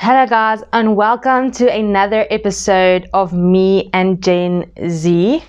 Hello guys, and welcome to another episode of Me and Gen Z.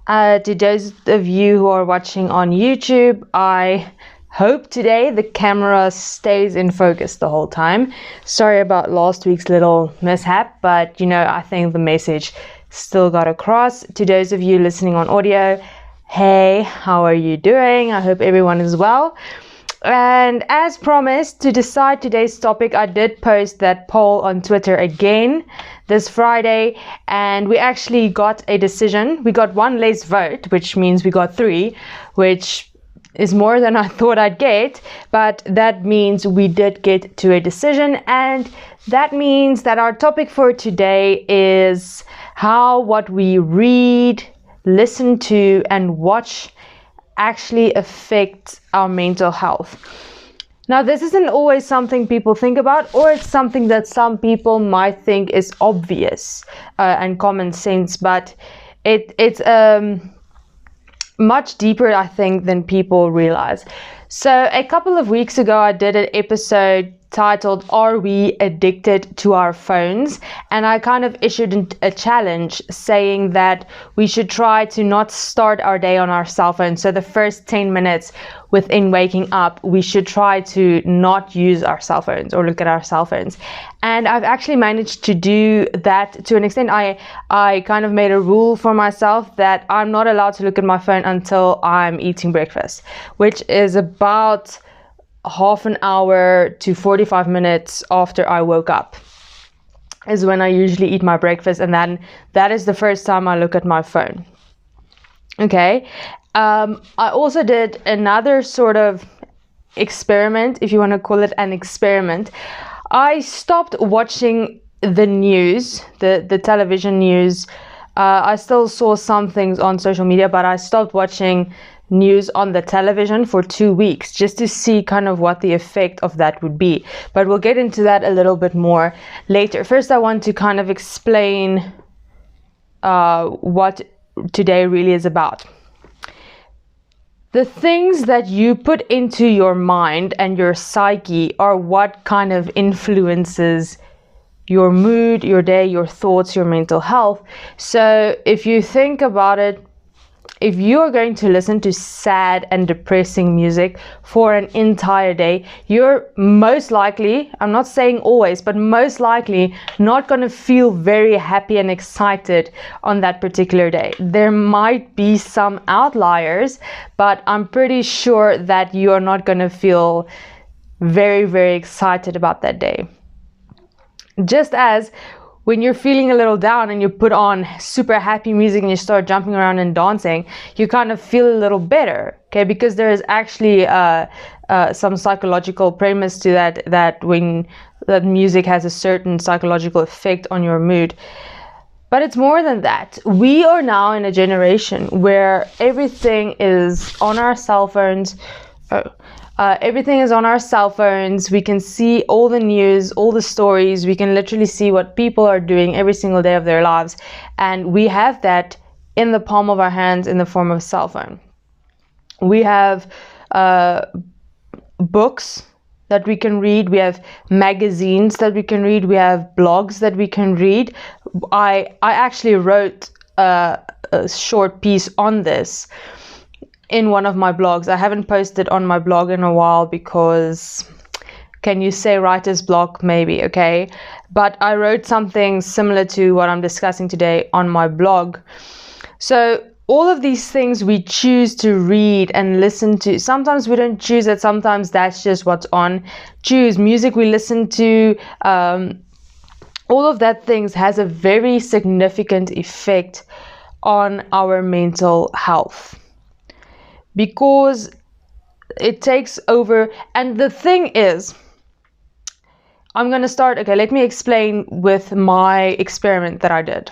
To those of you who are watching on YouTube, I hope today the camera stays in focus the whole time. Sorry about last week's little mishap, but I think the message still got across. To those of you listening on audio, hey, how are you doing? I hope everyone is well. And as promised, to decide today's topic, I did post that poll on Twitter again this Friday, and we actually got a decision. We got one less vote, which means we got 3, which is more than I thought I'd get, but that means we did get to a decision, and that means that our topic for today is how what we read, listen to, and watch actually affect our mental health. Now, this isn't always something people think about, or it's something that some people might think is obvious and common sense, but it's much deeper, I think, than people realize. So a couple of weeks ago, I did an episode titled, Are We Addicted to Our Phones? And I kind of issued a challenge saying that we should try to not start our day on our cell phone. So the first 10 minutes within waking up, we should try to not use our cell phones or look at our cell phones. And I've actually managed to do that to an extent. I kind of made a rule for myself that I'm not allowed to look at my phone until I'm eating breakfast, which is about half an hour to 45 minutes after I woke up is when I usually eat my breakfast, and then that is the first time I look at my phone. Okay. I also did another sort of experiment, if you want to call it an experiment. I stopped watching the news, the television news. I still saw some things on social media, but I stopped watching news on the television for 2 weeks just to see kind of what the effect of that would be. But we'll get into that a little bit more later. First, I want to kind of explain what today really is about. The things that you put into your mind and your psyche are what kind of influences your mood, your day, your thoughts, your mental health. So if you think about it, if you are going to listen to sad and depressing music for an entire day, you're most likely, I'm not saying always, but most likely not going to feel very happy and excited on that particular day. There might be some outliers, but I'm pretty sure that you are not going to feel very, very excited about that day. Just as when you're feeling a little down and you put on super happy music and you start jumping around and dancing, you kind of feel a little better, okay? Because there is actually some psychological premise to that when that music has a certain psychological effect on your mood. But it's more than that. We are now in a generation where everything is on our cell phones. Everything is on our cell phones. We can see all the news, all the stories. We can literally see what people are doing every single day of their lives. And we have that in the palm of our hands in the form of a cell phone. We have books that we can read. We have magazines that we can read. We have blogs that we can read. I actually wrote a short piece on this in one of my blogs. I haven't posted on my blog in a while because, can you say writer's block? Maybe, okay? But I wrote something similar to what I'm discussing today on my blog. So all of these things we choose to read and listen to. Sometimes we don't choose it. Sometimes that's just what's on. Choose music we listen to. All of that things has a very significant effect on our mental health, because it takes over. And the thing is, I'm going to start, okay, let me explain with my experiment that I did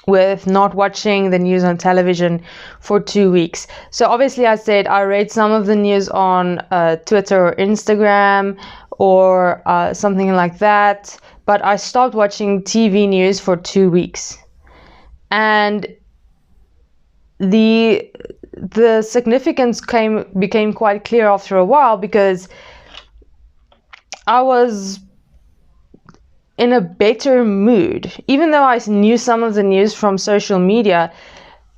with not watching the news on television for 2 weeks. So obviously I said I read some of the news on Twitter or Instagram or something like that, but I stopped watching TV news for 2 weeks. And the significance became quite clear after a while, because I was in a better mood. Even though I knew some of the news from social media,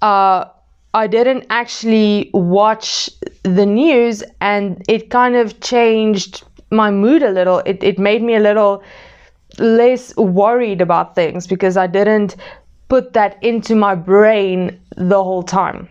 I didn't actually watch the news, and it kind of changed my mood a little. It made me a little less worried about things because I didn't put that into my brain the whole time.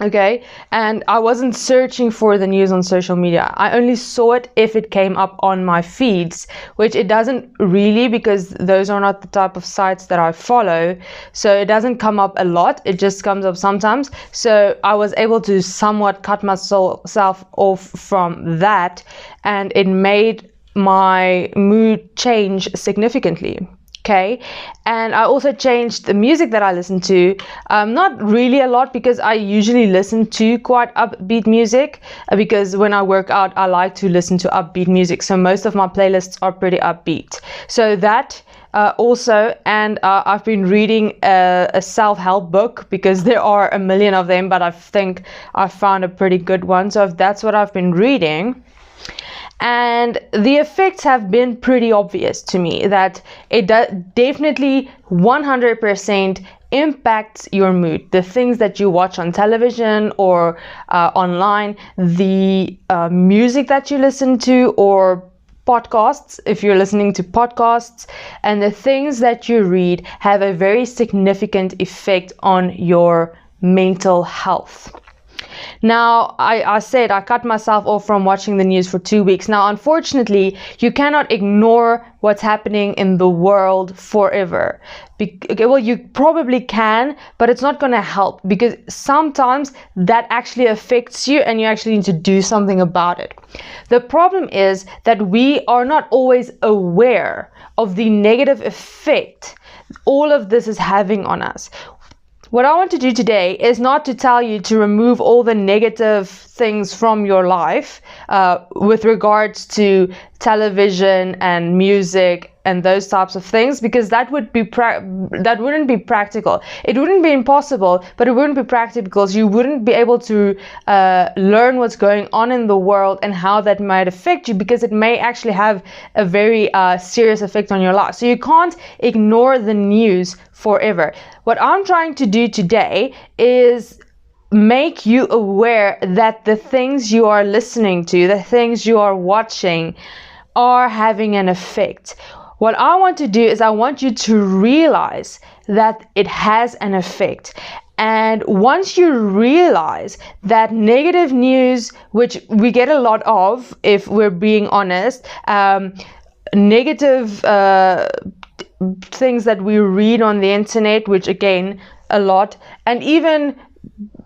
Okay, and I wasn't searching for the news on social media. I only saw it if it came up on my feeds, which it doesn't really, because those are not the type of sites that I follow. So it doesn't come up a lot, it just comes up sometimes. So I was able to somewhat cut myself off from that, and it made my mood change significantly. Okay, and I also changed the music that I listen to, not really a lot, because I usually listen to quite upbeat music, because when I work out I like to listen to upbeat music, so most of my playlists are pretty upbeat. So that also, and I've been reading a self-help book, because there are a million of them, but I think I found a pretty good one, so that's what I've been reading. And the effects have been pretty obvious to me, that it definitely 100% impacts your mood. The things that you watch on television or online, the music that you listen to, or podcasts, if you're listening to podcasts, and the things that you read have a very significant effect on your mental health. Now, I said I cut myself off from watching the news for 2 weeks. Now, unfortunately, you cannot ignore what's happening in the world forever. Okay, well, you probably can, but it's not going to help, because sometimes that actually affects you and you actually need to do something about it. The problem is that we are not always aware of the negative effect all of this is having on us. What I want to do today is not to tell you to remove all the negative things from your life with regards to television and music and those types of things, because that wouldn't be practical. It wouldn't be impossible, but it wouldn't be practical, because you wouldn't be able to learn what's going on in the world and how that might affect you, because it may actually have a very serious effect on your life. So you can't ignore the news forever. What I'm trying to do today is make you aware that the things you are listening to, the things you are watching, are having an effect. What I want to do is I want you to realize that it has an effect. And once you realize that negative news, which we get a lot of, if we're being honest, negative things that we read on the internet, which again, a lot, and even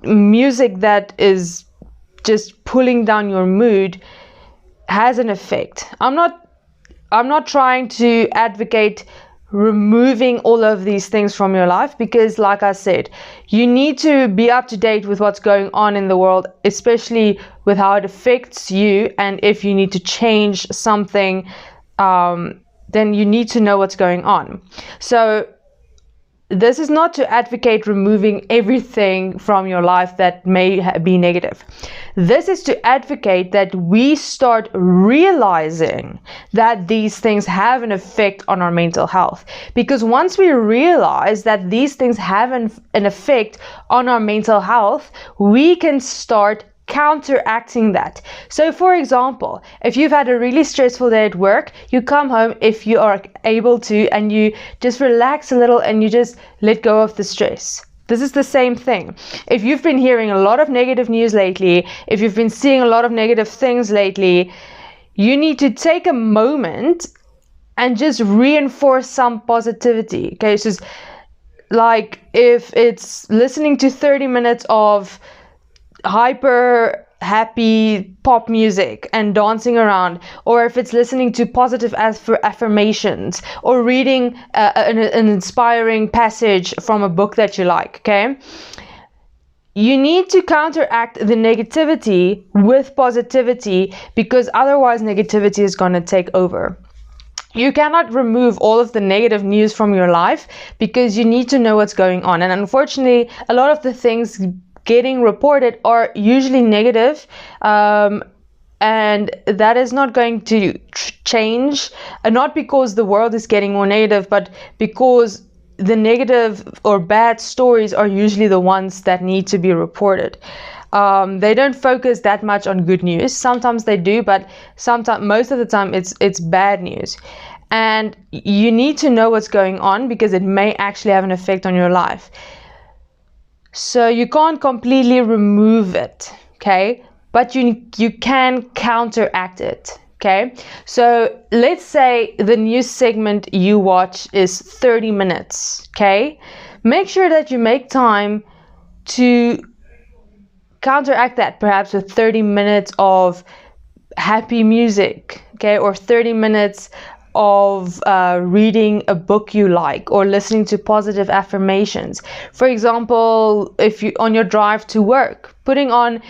music that is just pulling down your mood, has an effect. I'm not trying to advocate removing all of these things from your life, because like I said, you need to be up to date with what's going on in the world, especially with how it affects you. And if you need to change something, then you need to know what's going on. So this is not to advocate removing everything from your life that may be negative. This is to advocate that we start realizing that these things have an effect on our mental health. Because once we realize that these things have an effect on our mental health, we can start counteracting that. So for example, if you've had a really stressful day at work, you come home, if you are able to, and you just relax a little and you just let go of the stress. This is the same thing. If you've been hearing a lot of negative news lately, if you've been seeing a lot of negative things lately, you need to take a moment and just reinforce some positivity. Okay, so like if it's listening to 30 minutes of hyper happy pop music and dancing around, or if it's listening to positive affirmations, or reading an inspiring passage from a book that you like, okay? You need to counteract the negativity with positivity, because otherwise negativity is going to take over. You cannot remove all of the negative news from your life, because you need to know what's going on. And unfortunately, a lot of the things getting reported are usually negative, and that is not going to change, not because the world is getting more negative, but because the negative or bad stories are usually the ones that need to be reported. They don't focus that much on good news. Sometimes they do, but most of the time it's bad news. And you need to know what's going on, because it may actually have an effect on your life. So you can't completely remove it, okay? But you can counteract it, okay? So let's say the news segment you watch is 30 minutes, okay? Make sure that you make time to counteract that, perhaps with 30 minutes of happy music, okay? Or 30 minutes of reading a book you like, or listening to positive affirmations. For example, if you on your drive to work, putting on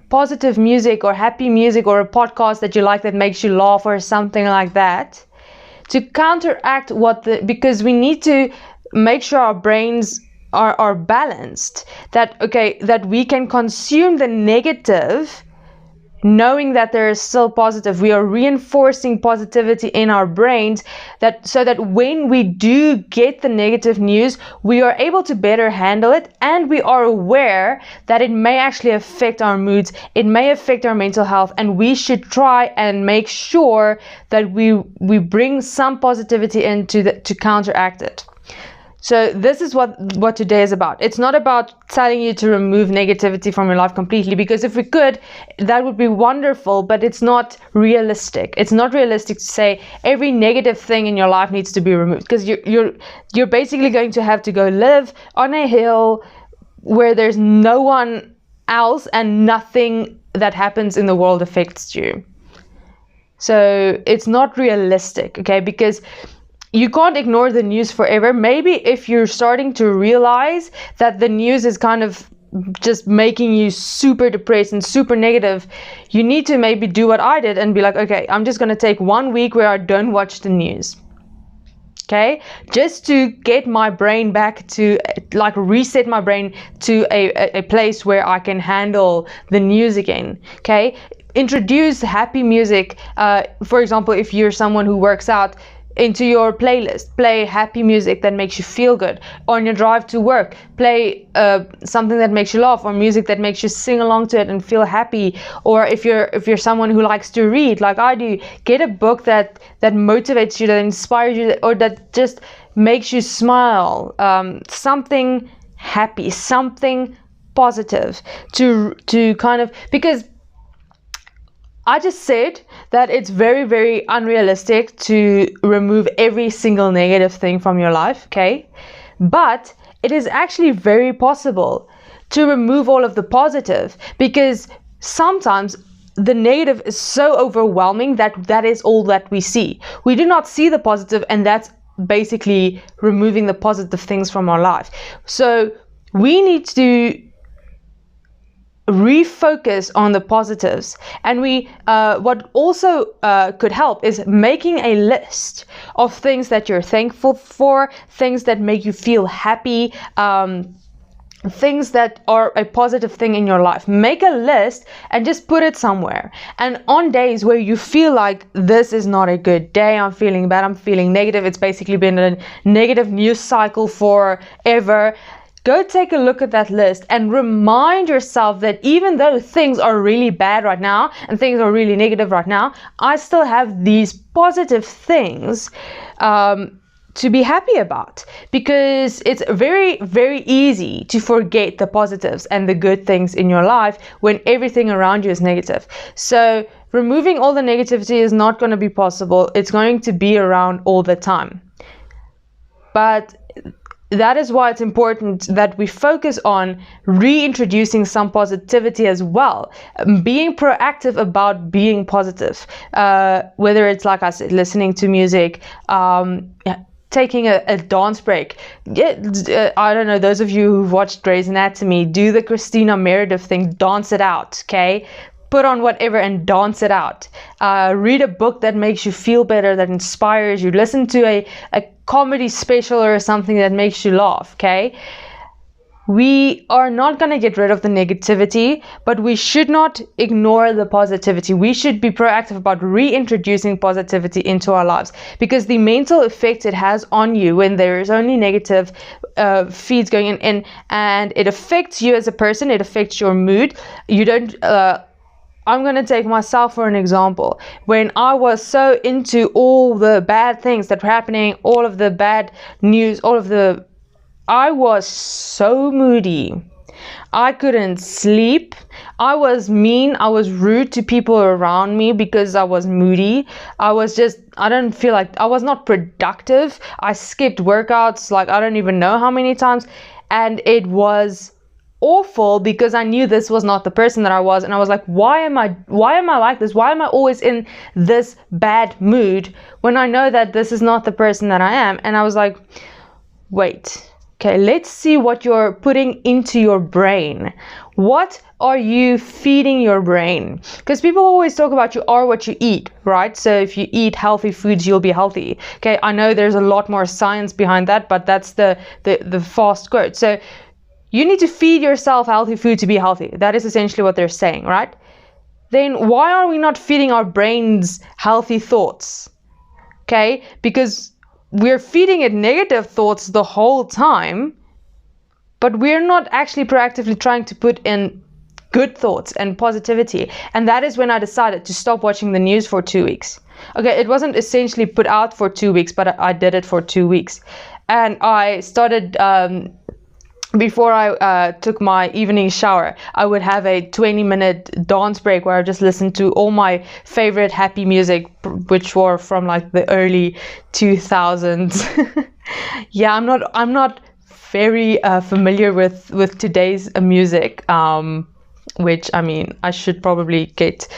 positive music or happy music, or a podcast that you like that makes you laugh, or something like that, to counteract because we need to make sure our brains are balanced, that we can consume the negative knowing that there is still positive. We are reinforcing positivity in our brains, so that when we do get the negative news, we are able to better handle it, and we are aware that it may actually affect our moods, it may affect our mental health, and we should try and make sure that we bring some positivity to counteract it. So this is what today is about. It's not about telling you to remove negativity from your life completely, because if we could, that would be wonderful, but it's not realistic. It's not realistic to say every negative thing in your life needs to be removed, because you're basically going to have to go live on a hill where there's no one else and nothing that happens in the world affects you. So it's not realistic, okay? Because you can't ignore the news forever. Maybe if you're starting to realize that the news is kind of just making you super depressed and super negative, you need to maybe do what I did and be like, okay, I'm just going to take 1 week where I don't watch the news. Okay, just to get my brain back to, reset my brain to a place where I can handle the news again. Okay, introduce happy music. For example, if you're someone who works out, into your playlist, play happy music that makes you feel good. On your drive to work, play something that makes you laugh, or music that makes you sing along to it and feel happy. Or if you're someone who likes to read, like I do, get a book that motivates you, that inspires you, or that just makes you smile. Something happy, something positive to kind of, because I just said that it's very, very unrealistic to remove every single negative thing from your life, okay? But it is actually very possible to remove all of the positive, because sometimes the negative is so overwhelming that is all that we see. We do not see the positive, and that's basically removing the positive things from our life. So we need to refocus on the positives, and what also could help is making a list of things that you're thankful for, things that make you feel happy, things that are a positive thing in your life. Make a list and just put it somewhere. And on days where you feel like this is not a good day, I'm feeling bad, I'm feeling negative, it's basically been a negative news cycle forever, go take a look at that list and remind yourself that even though things are really bad right now and things are really negative right now, I still have these positive things to be happy about. Because it's very, very easy to forget the positives and the good things in your life when everything around you is negative. So removing all the negativity is not going to be possible. It's going to be around all the time. But that is why it's important that we focus on reintroducing some positivity as well. Being proactive about being positive. Whether it's, like I said, listening to music, taking a dance break. I don't know, those of you who've watched Grey's Anatomy, do the Christina Meredith thing, dance it out, okay? Put on whatever and dance it out. Read a book that makes you feel better, that inspires you. Listen to a comedy special or something that makes you laugh, okay? We are not going to get rid of the negativity, but we should not ignore the positivity. We should be proactive about reintroducing positivity into our lives, because the mental effect it has on you when there is only negative feeds going in, and it affects you as a person, it affects your mood. You don't I'm going to take myself for an example. When I was so into all the bad things that were happening, all of the bad news, I was so moody. I couldn't sleep. I was mean. I was rude to people around me because I was moody. I didn't feel like, I was not productive. I skipped workouts like I don't even know how many times. And it was awful because I knew this was not the person that I was. And I was like, why am I like this? Why am I always in this bad mood when I know that this is not the person that I am? And I was like, wait. Okay, let's see what you're putting into your brain. What are you feeding your brain? Because people always talk about you are what you eat, right? So if you eat healthy foods, you'll be healthy. Okay, I know there's a lot more science behind that, but that's the fast quote. So you need to feed yourself healthy food to be healthy. That is essentially what they're saying, right? Then why are we not feeding our brains healthy thoughts? Okay, because we're feeding it negative thoughts the whole time, but we're not actually proactively trying to put in good thoughts and positivity. And that is when I decided to stop watching the news for 2 weeks. Okay, it wasn't essentially put out for 2 weeks, but I did it for 2 weeks. And I started, before I took my evening shower, I would have a 20-minute dance break where I just listened to all my favorite happy music, which were from like the early 2000s. Yeah, I'm not very familiar with today's music, which I mean I should probably get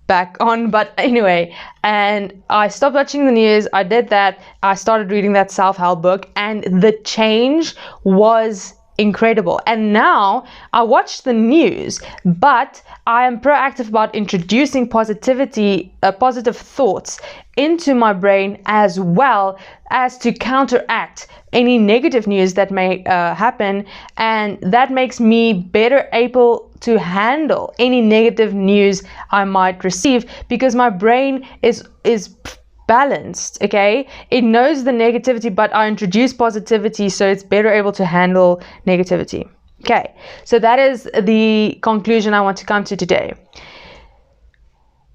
back on, but anyway. And I stopped watching the news. I did that. I started reading that self-help book, and the change was incredible. And now I watch the news, but I am proactive about introducing positivity, positive thoughts into my brain, as well as to counteract any negative news that may happen. And that makes me better able to handle any negative news I might receive, because my brain is balanced. Okay, it knows the negativity, but I introduce positivity, so it's better able to handle negativity. Okay, so that is the conclusion I want to come to today.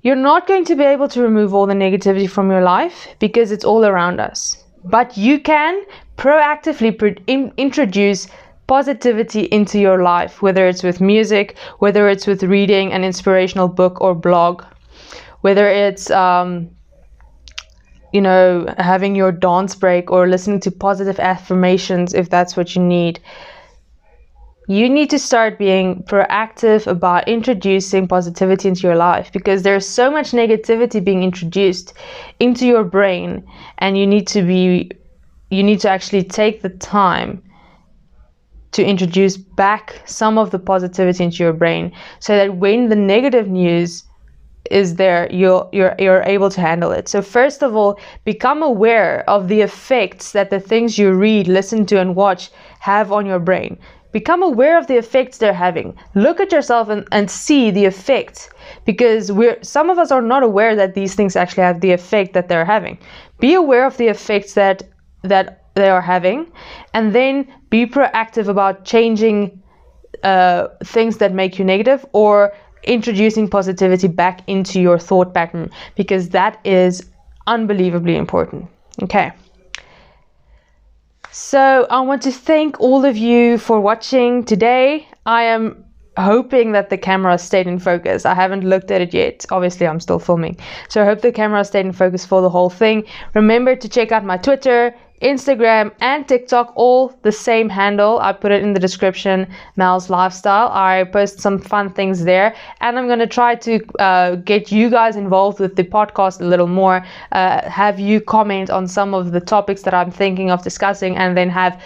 You're not going to be able to remove all the negativity from your life because it's all around us, but you can proactively introduce positivity into your life, whether it's with music, whether it's with reading an inspirational book or blog, whether it's having your dance break or listening to positive affirmations, if that's what you need. You need to start being proactive about introducing positivity into your life, because there's so much negativity being introduced into your brain, and you need to actually take the time to introduce back some of the positivity into your brain, so that when the negative news is there, you're able to handle it. So first of all, become aware of the effects that the things you read, listen to, and watch have on your brain. Become aware of the effects they're having. Look at yourself and see the effects, because some of us are not aware that these things actually have the effect that they're having. Be aware of the effects that they are having, and then be proactive about changing things that make you negative, or introducing positivity back into your thought pattern, because that is unbelievably important. Okay, so I want to thank all of you for watching today. I am hoping that the camera stayed in focus. I haven't looked at it yet. Obviously, I'm still filming, so I hope the camera stayed in focus for the whole thing. Remember to check out my Twitter, Instagram, and TikTok, all the same handle. I put it in the description, Mel's Lifestyle. I post some fun things there, and I'm going to try to get you guys involved with the podcast a little more, have you comment on some of the topics that I'm thinking of discussing, and then have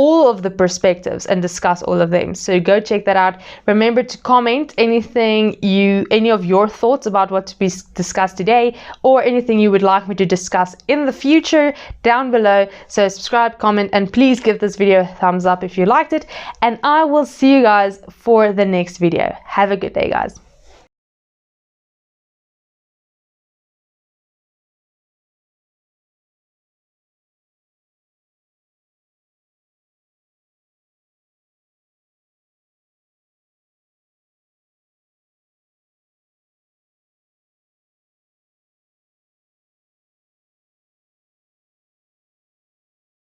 all of the perspectives and discuss all of them. So go check that out. Remember to comment any of your thoughts about what to be discussed today, or anything you would like me to discuss in the future down below. So subscribe, comment, and please give this video a thumbs up if you liked it. And I will see you guys for the next video. Have a good day, guys.